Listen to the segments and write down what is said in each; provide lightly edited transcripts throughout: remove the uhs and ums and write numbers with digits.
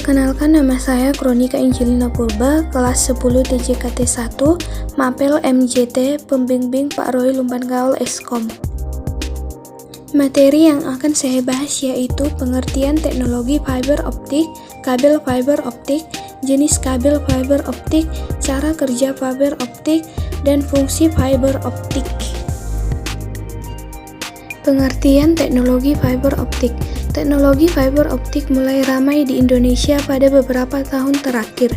Perkenalkan, nama saya Kronika Injilina Purba, kelas 10 TJKT 1, Mapel MJT, pembimbing Pak Roy Lumban Gaul Eskom. Materi yang akan saya bahas yaitu pengertian teknologi fiber optik, kabel fiber optik, jenis kabel fiber optik, cara kerja fiber optik, dan fungsi fiber optik. Pengertian teknologi fiber optik. Teknologi fiber optik mulai ramai di Indonesia pada beberapa tahun terakhir,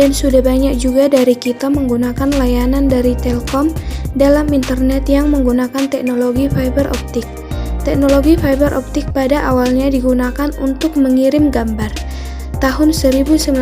dan sudah banyak juga dari kita menggunakan layanan dari Telkom dalam internet yang menggunakan teknologi fiber optik. Teknologi fiber optik pada awalnya digunakan untuk mengirim gambar tahun 1950,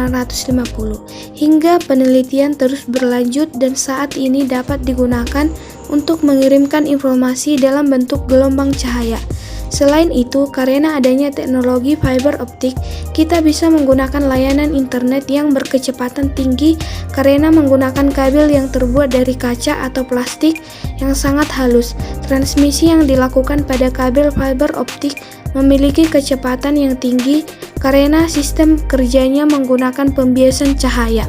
hingga penelitian terus berlanjut dan saat ini dapat digunakan untuk mengirimkan informasi dalam bentuk gelombang cahaya. Selain itu, karena adanya teknologi fiber optik, kita bisa menggunakan layanan internet yang berkecepatan tinggi karena menggunakan kabel yang terbuat dari kaca atau plastik yang sangat halus. Transmisi yang dilakukan pada kabel fiber optik memiliki kecepatan yang tinggi karena sistem kerjanya menggunakan pembiasan cahaya.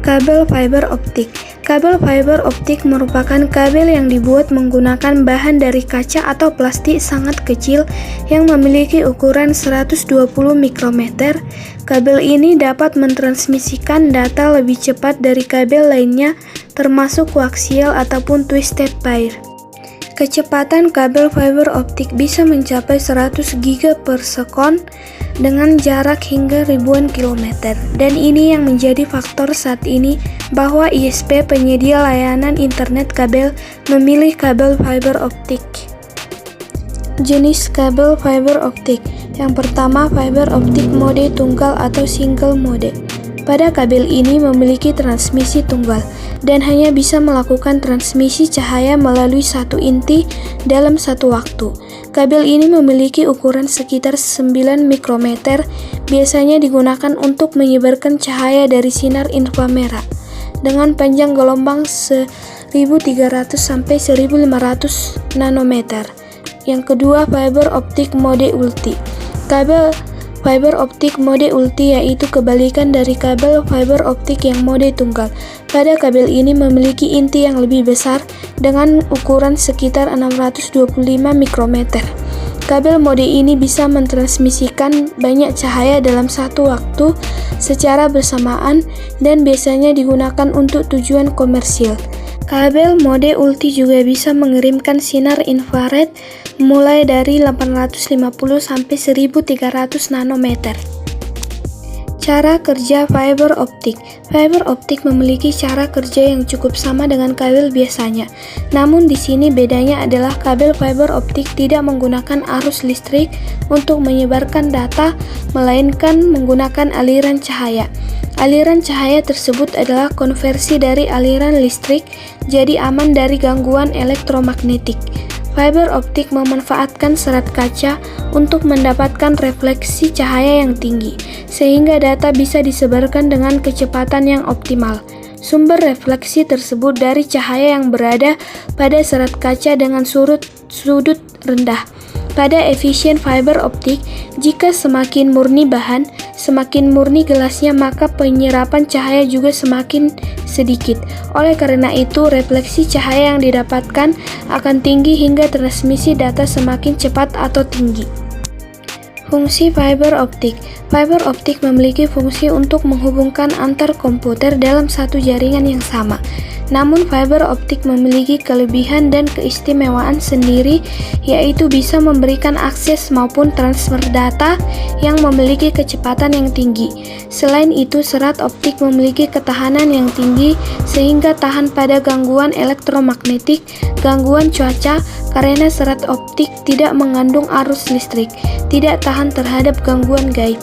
Kabel fiber optik. Kabel fiber optik merupakan kabel yang dibuat menggunakan bahan dari kaca atau plastik sangat kecil yang memiliki ukuran 120 mikrometer. Kabel ini dapat mentransmisikan data lebih cepat dari kabel lainnya, termasuk koaksial ataupun twisted pair. Kecepatan kabel fiber optik bisa mencapai 100 GB per sekon dengan jarak hingga ribuan kilometer, dan ini yang menjadi faktor saat ini bahwa ISP penyedia layanan internet kabel memilih kabel fiber optik. Jenis kabel fiber optik. Yang pertama, fiber optik mode tunggal atau single mode. Pada kabel ini memiliki transmisi tunggal dan hanya bisa melakukan transmisi cahaya melalui satu inti dalam satu waktu. Kabel ini memiliki ukuran sekitar 9 mikrometer, biasanya digunakan untuk menyebarkan cahaya dari sinar inframerah dengan panjang gelombang 1300 sampai 1500 nanometer. Yang kedua, fiber optik mode ulti. Kabel fiber optik mode ulti yaitu kebalikan dari kabel fiber optik yang mode tunggal. Pada kabel ini memiliki inti yang lebih besar dengan ukuran sekitar 625 mikrometer. Kabel mode ini bisa mentransmisikan banyak cahaya dalam satu waktu secara bersamaan dan biasanya digunakan untuk tujuan komersil. Kabel mode ulti juga bisa mengirimkan sinar infrared mulai dari 850 sampai 1300 nanometer. Cara kerja fiber optik. Fiber optik memiliki cara kerja yang cukup sama dengan kabel biasanya. Namun di sini bedanya adalah kabel fiber optik tidak menggunakan arus listrik untuk menyebarkan data, melainkan menggunakan aliran cahaya. Aliran cahaya tersebut adalah konversi dari aliran listrik, jadi aman dari gangguan elektromagnetik. Fiber optik memanfaatkan serat kaca untuk mendapatkan refleksi cahaya yang tinggi, sehingga data bisa disebarkan dengan kecepatan yang optimal. Sumber refleksi tersebut dari cahaya yang berada pada serat kaca dengan sudut rendah. Pada efisien fiber optik, jika semakin murni bahan, semakin murni gelasnya, maka penyerapan cahaya juga semakin sedikit. Oleh karena itu, refleksi cahaya yang didapatkan akan tinggi hingga transmisi data semakin cepat atau tinggi. Fungsi fiber optik. Fiber optik memiliki fungsi untuk menghubungkan antar komputer dalam satu jaringan yang sama. Namun fiber optik memiliki kelebihan dan keistimewaan sendiri, yaitu bisa memberikan akses maupun transfer data yang memiliki kecepatan yang tinggi. Selain itu, serat optik memiliki ketahanan yang tinggi sehingga tahan pada gangguan elektromagnetik, gangguan cuaca, karena serat optik tidak mengandung arus listrik, tidak tahan terhadap gangguan gaib.